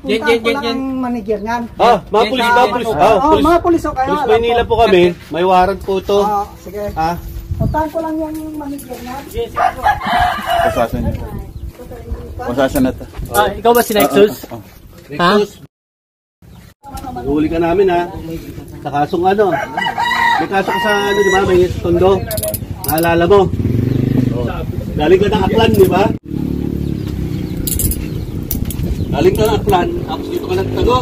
Puntahan ko lang ang manager niyan. Mga pulis ba? Mga pulis o kaya. Pulis Maynila po kami. May warrant po ito. Sige. Puntahan ko lang yung manager niyan. Yes, Pasasan niyo. Pasasan na ito. Ikaw ba si Nexus? Nexus. Huli ka namin ha. Sa kasong ano. May kaso ka sa ano, di ba? May tondo. Naalala mo? Galing ka ng Aklan, di ba? Galing ka ng Aklan, tapos dito ka nagtago.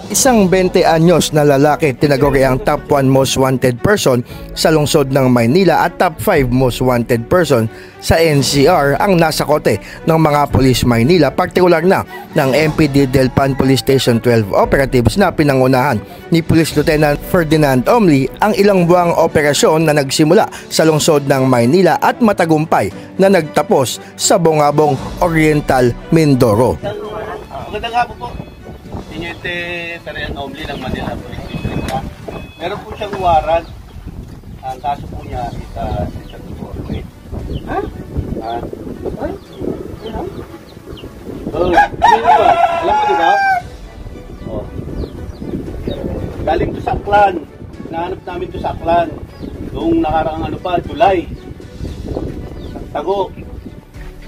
Isang 20 anyos na lalaki tinaguri ang top 1 most wanted person sa lungsod ng Maynila at top 5 most wanted person sa NCR ang nasa kote ng mga pulis Maynila, partikular na ng MPD Del Pan Police Station 12 operatives na pinangunahan ni Police Lieutenant Ferdinand Omli ang ilang buwang operasyon na nagsimula sa lungsod ng Maynila at matagumpay na nagtapos sa Bungabong Oriental, Mindoro. Magandang hapon po. Teniente Ferdinand Omli ng Manila Police District. Meron po siyang warrant. Ang kaso po niya is sexual assault. Ha? Ay? Ano? Alam mo diba? Galing to sa Aklan. Nahanap namin to sa Aklan. Noong nakaraang July. Nagtago.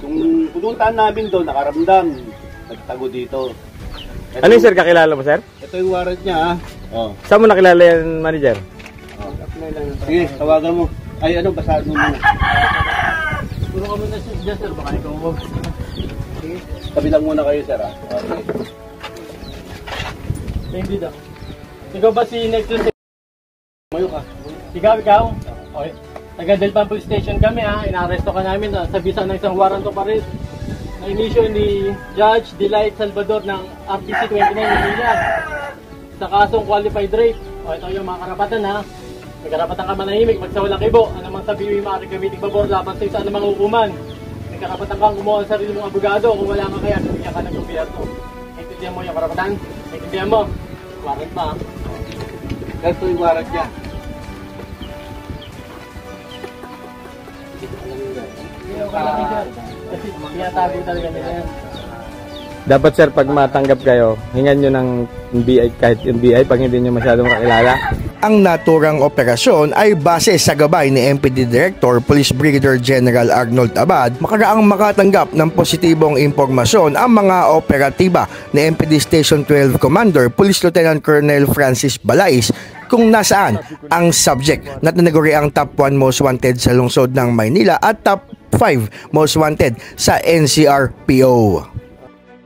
Kung pupuntahan namin doon, nakaramdam. Nagtago dito. Ano yung sir, kakilala mo sir? Ito yung warrant niya Saan mo nakilala yan, manager? Sige, tawagan mo. Ay ano, basahan mo muna. Puro ka muna dyan sir, baka ikaw mo. Tabi lang muna kayo sir Okay. Hindi daw. Ikaw ba si Nexus? Mayo ka. Ikaw? Okay. Taga Del Pan Police Station kami Inaresto ka namin sa bisa ng isang warrant of arrest na inisyo ni Judge Delight Salvador ng RTC 29 Manila sa kasong qualified rape. Ito yung mga karapatan May karapatan ka manahimik, magsawalang kibo. Anumang sabihin maaari gamitin pabor laban sa isa anumang hukuman. May karapatan kang gumawa ng sarili mong abogado. Kung wala ka kaya, bigyan ka ng gobyerno. Naintindihan mo yung karapatan? Naintindihan mo? Warrant pa Ito yung warrant niya. Dapat sir, pag matanggap kayo, hingan nyo ng NBI, kahit NBI pag hindi nyo masyadong kakilala. Ang naturang operasyon ay base sa gabay ni MPD Director Police Brigadier General Arnold Abad, makaraang makatanggap ng positibong impormasyon ang mga operatiba ni MPD Station 12 Commander Police Lieutenant Colonel Francis Balais kung nasaan ang subject na tinaguri ang top 1 most wanted sa lungsod ng Maynila at top 5 most wanted sa NCR-PO.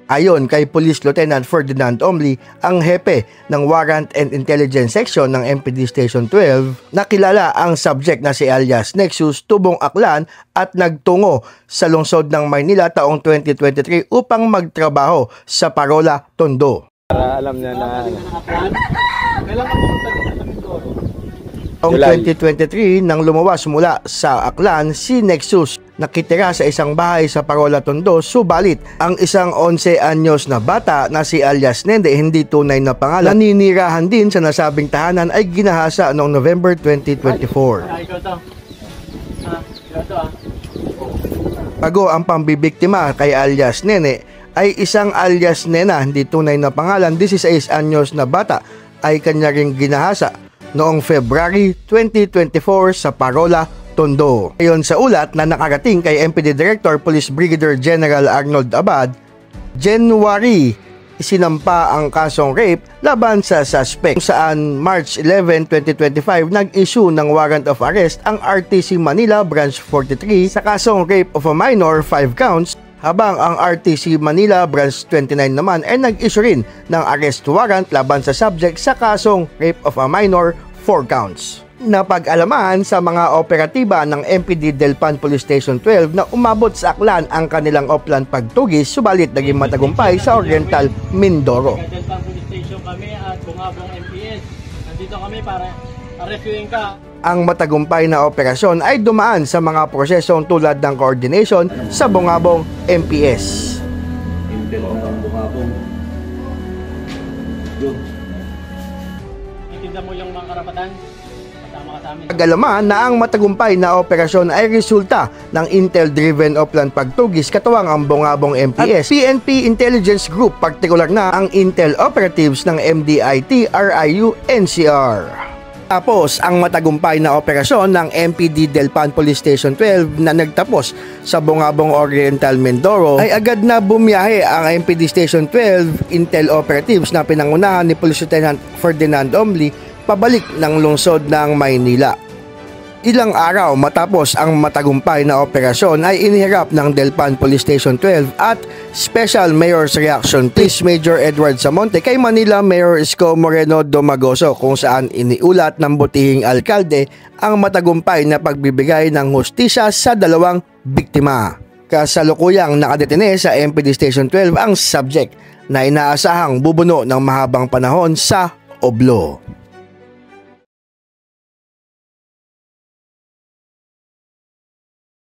Ayon kay Police Lieutenant Ferdinand Omli, ang hepe ng Warrant and Intelligence Section ng MPD Station 12, nakilala ang subject na si alias Nexus tubong Aklan at nagtungo sa lungsod ng Maynila taong 2023 upang magtrabaho sa Parola, Tondo. Para alam niya na Taong 2023 nang lumawas mula sa Aklan si Nexus, nakitira sa isang bahay sa Parola, Tondo, subalit ang isang 11 anyos na bata na si alias Nende, hindi tunay na pangalan, naninirahan din sa nasabing tahanan ay ginahasa noong November 2024. Bago ang pambibiktima kay alias Nene ay isang alias Nena, hindi tunay na pangalan, 16 anyos na bata ay kanya ring ginahasa noong February 2024 sa Parola, Tondo. Ayon sa ulat na nakarating kay MPD Director Police Brigadier General Arnold Abad, January isinampa ang kasong rape laban sa suspect, saan March 11, 2025 nag-issue ng warrant of arrest ang RTC Manila Branch 43 sa kasong rape of a minor 5 counts, habang ang RTC Manila Branch 29 naman ay nag-issue rin ng arrest warrant laban sa subject sa kasong rape of a minor 4 counts. Napag-alaman sa mga operatiba ng MPD Del Pan Police Station 12 na umabot sa Aklan ang kanilang offline pagtugis, subalit naging matagumpay sa Oriental, Mindoro. Del Pan Police Station kami at Bungabong MPS. Nandito kami para rescuing ka. Ang matagumpay na operasyon ay dumaan sa mga prosesong tulad ng coordination sa Bungabong MPS. Itinda mo yung mga karapatan. Kasama ka sa amin. Agalaman na ang matagumpay na operasyon ay resulta ng Intel-driven Oplan pagtugis katuwang ang bungabong MPS, PNP Intelligence Group, partikular na ang Intel operatives ng MDIT, RIU, NCR. Tapos ang matagumpay na operasyon ng MPD Delpan Police Station 12 na nagtapos sa Bungabong Oriental, Mindoro ay agad na bumiyahe ang MPD Station 12 Intel operatives na pinangunahan ni Police Lieutenant Ferdinand Omli pabalik ng lungsod ng Maynila. Ilang araw matapos ang matagumpay na operasyon ay inihirap ng Delpan Police Station 12 at Special Mayor's Reaction Police Major Edward Samonte kay Manila Mayor Isko Moreno Domagoso, kung saan iniulat ng butihing alkalde ang matagumpay na pagbibigay ng hustisya sa dalawang biktima. Kasalukuyang nakadetene sa MPD Station 12 ang subject na inaasahang bubuno ng mahabang panahon sa Oblo.